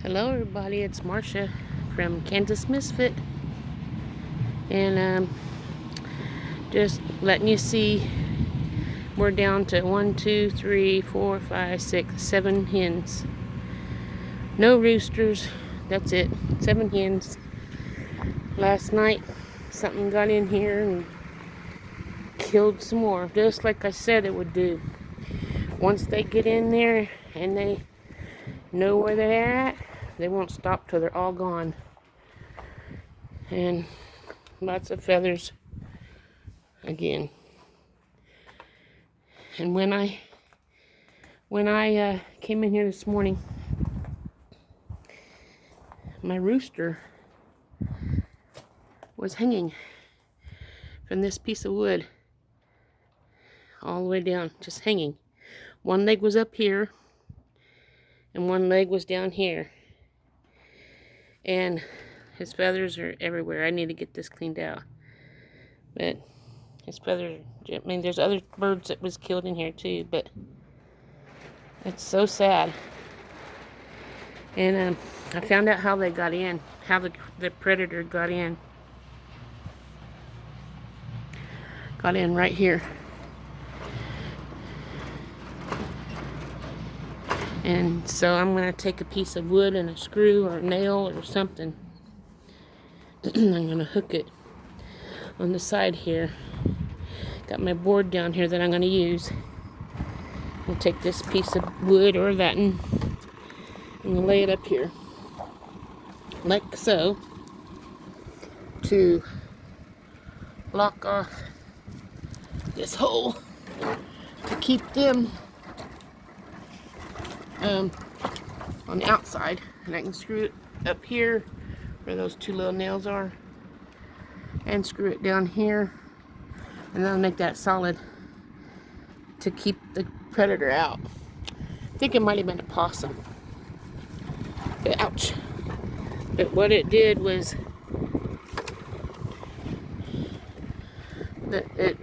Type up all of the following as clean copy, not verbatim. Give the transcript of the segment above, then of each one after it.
Hello everybody, it's Marsha from Kansas Misfit, and just letting you see we're down to 1, 2, 3, 4, 5, 6, 7 hens. No roosters, that's it, 7 hens. Last night something got in here and killed some more, just like I said it would do. Once they get in there and they know where they're at, they won't stop till they're all gone. And lots of feathers again. And when I came in here this morning, my rooster was hanging from this piece of wood all the way down, just hanging. One leg was up here and one leg was down here, and his feathers are everywhere. I need to get this cleaned out, but his feathers, I mean, there's other birds that was killed in here too, but it's so sad. And I found out how they got in, how the predator got in. Got in right here. And so I'm going to take a piece of wood and a screw or a nail or something. I'm going to hook it on the side here. Got my board down here that I'm going to use. I'll take this piece of wood or that and lay it up here. Like so. To block off this hole. To keep them on the outside, and I can screw it up here where those two little nails are, and screw it down here, and then I'll make that solid to keep the predator out. I think it might have been a possum, but ouch. But what it did was that it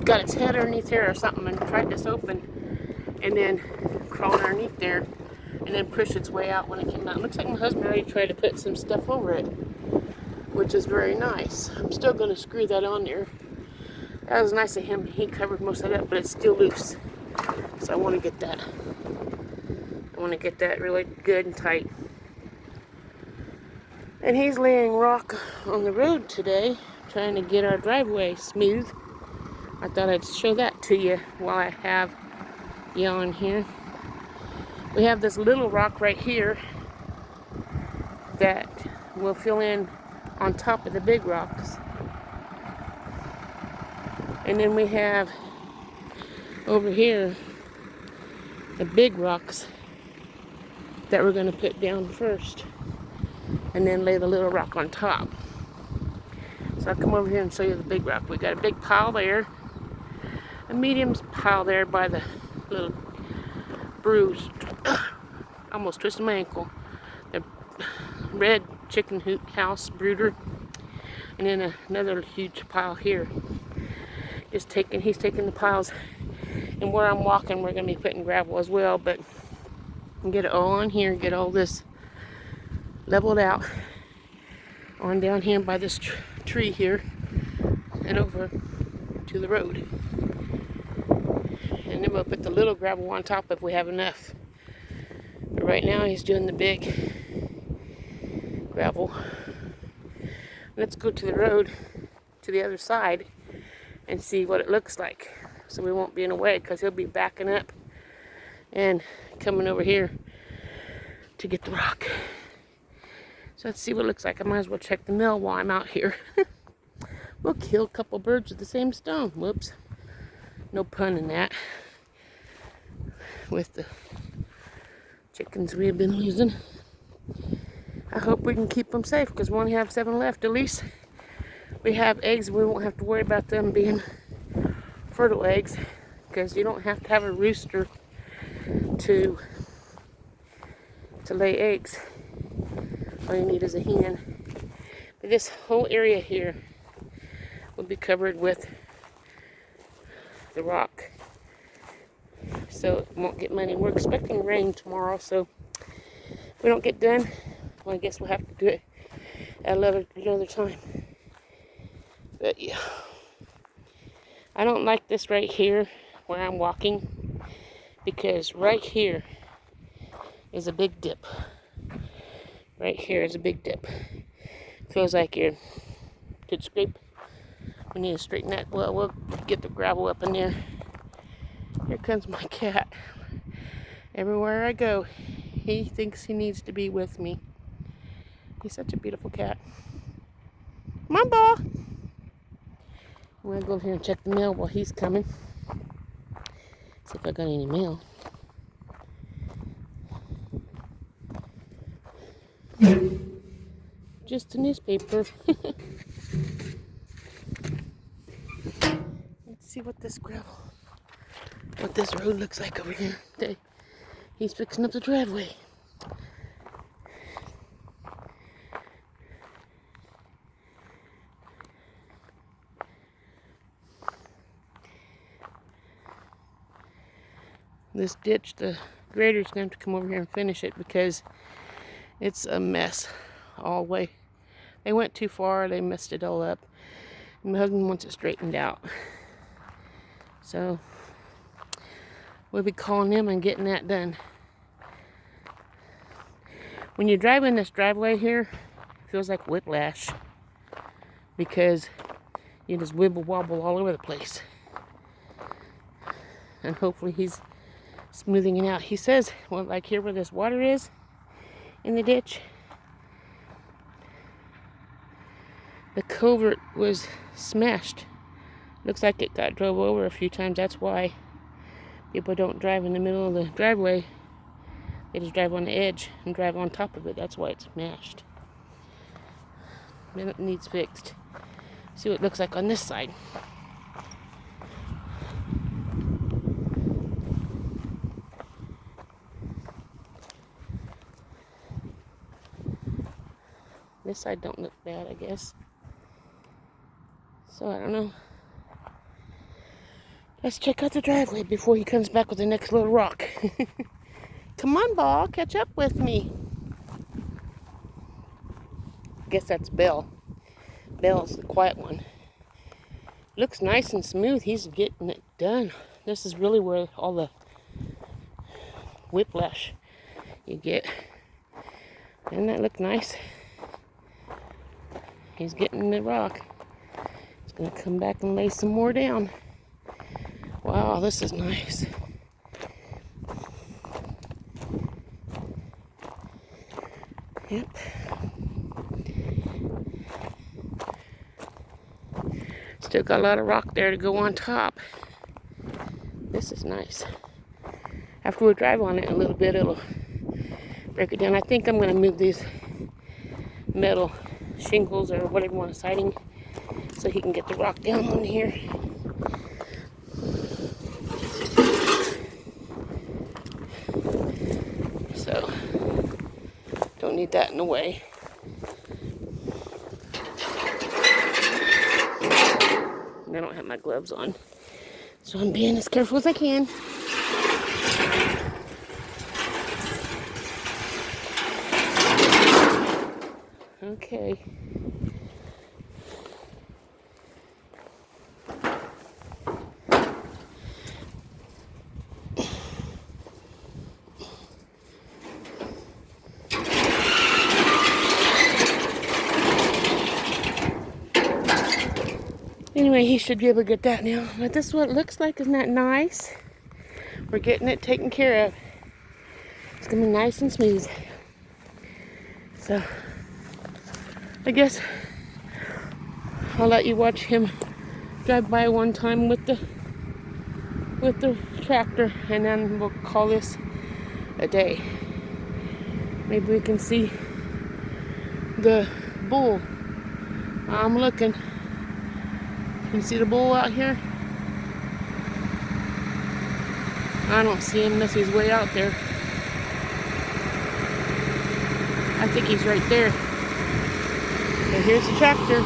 got its head underneath there or something and tried this open, and then crawled underneath there and then pushed its way out when it came out. It looks like my husband already tried to put some stuff over it, which is very nice. I'm still going to screw that on there. That was nice of him. He covered most of that, but it's still loose. So I want to get that. I want to get that really good and tight. And he's laying rock on the road today, trying to get our driveway smooth. I thought I'd show that to you while I have you on here. We have this little rock right here that will fill in on top of the big rocks. And then we have over here the big rocks that we're going to put down first, and then lay the little rock on top. So I'll come over here and show you the big rock. We got a big pile there, a medium pile there by the little bruise. Almost twisted my ankle. The red chicken house brooder, and then another huge pile here. He's taking the piles, and where I'm walking, we're gonna be putting gravel as well. But get it all on here, get all this leveled out on down here by this tree here, and over to the road. And then we'll put the little gravel on top if we have enough. But right now he's doing the big gravel. Let's go to the road to the other side and see what it looks like. So we won't be in the way, because he'll be backing up and coming over here to get the rock. So let's see what it looks like. I might as well check the mill while I'm out here. We'll kill a couple birds with the same stone. Whoops. No pun in that. With the chickens we've been losing. I hope we can keep them safe, because we only have 7 left. At least we have eggs. We won't have to worry about them being fertile eggs, because you don't have to have a rooster to lay eggs. All you need is a hen. But this whole area here will be covered with the rock, so it won't get muddy. We're expecting rain tomorrow, so we don't get done, well, I guess we'll have to do it at another time. But yeah, I don't like this right here where I'm walking, because right here is a big dip. Right here is a big dip. Feels like you could scrape. We need to straighten that. Well, we'll get the gravel up in there. Here comes my cat. Everywhere I go, he thinks he needs to be with me. He's such a beautiful cat. Come on, Ball. I'm going to go over here and check the mail while he's coming. See if I got any mail. Just a newspaper. Let's see what this road looks like over here. He's fixing up the driveway. This ditch, the grader's going to have to come over here and finish it because it's a mess all the way. They went too far, they messed it all up. My husband wants it straightened out. So we'll be calling them and getting that done. When you're driving this driveway here, it feels like whiplash because you just wibble wobble all over the place. And hopefully he's smoothing it out. He says, well, like here where this water is in the ditch, the culvert was smashed. Looks like it got drove over a few times. That's why people don't drive in the middle of the driveway. They just drive on the edge and drive on top of it. That's why it's smashed. Then it needs fixed. See what it looks like on this side. This side don't look bad, I guess. So I don't know. Let's check out the driveway before he comes back with the next little rock. Come on, Ball, catch up with me. Guess that's Bell. Bell's the quiet one. Looks nice and smooth. He's getting it done. This is really where all the whiplash you get. Doesn't that look nice? He's getting the rock. He's going to come back and lay some more down. Wow, this is nice. Yep. Still got a lot of rock there to go on top. This is nice. After we drive on it a little bit, it'll break it down. I think I'm going to move these metal shingles or whatever you want, siding, so he can get the rock down on here. So, don't need that in the way. And I don't have my gloves on, so I'm being as careful as I can. Okay. Anyway, he should be able to get that now. But this is what it looks like. Isn't that nice? We're getting it taken care of. It's going to be nice and smooth. So, I guess I'll let you watch him drive by one time with the tractor, and then we'll call this a day. Maybe we can see the bull. I'm looking. Can you see the bull out here? I don't see him unless he's way out there. I think he's right there. So here's the tractor.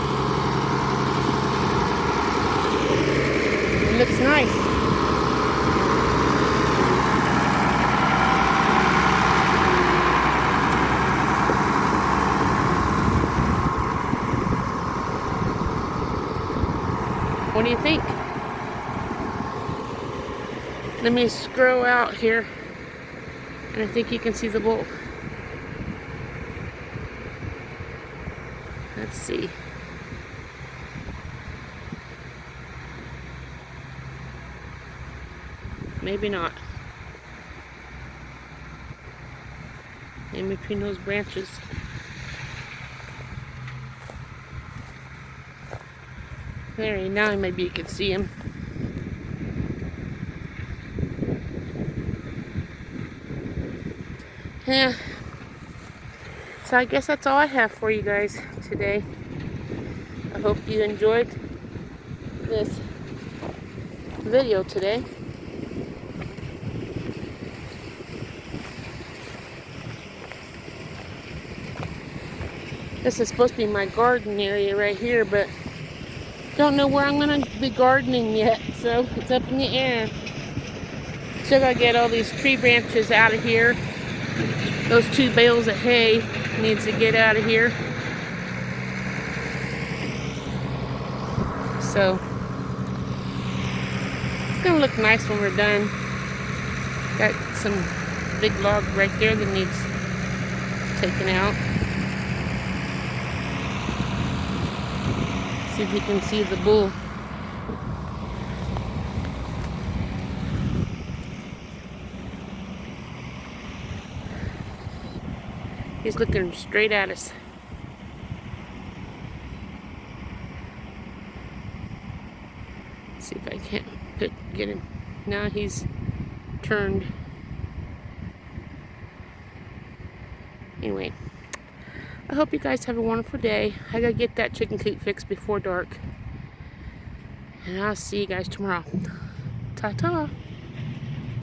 It looks nice. What do you think? Let me scroll out here, and I think you can see the bull. Let's see. Maybe not. In between those branches. There, now maybe you can see him. Yeah. So I guess that's all I have for you guys today. I hope you enjoyed this video today. This is supposed to be my garden area right here, but don't know where I'm going to be gardening yet, so it's up in the air. Still got to get all these tree branches out of here. Those 2 bales of hay needs to get out of here. So it's going to look nice when we're done. Got some big log right there that needs taken out. See if you can see the bull. He's looking straight at us. See if I can't get him. Now he's turned. Anyway, I hope you guys have a wonderful day. I gotta get that chicken coop fixed before dark. And I'll see you guys tomorrow. Ta-ta.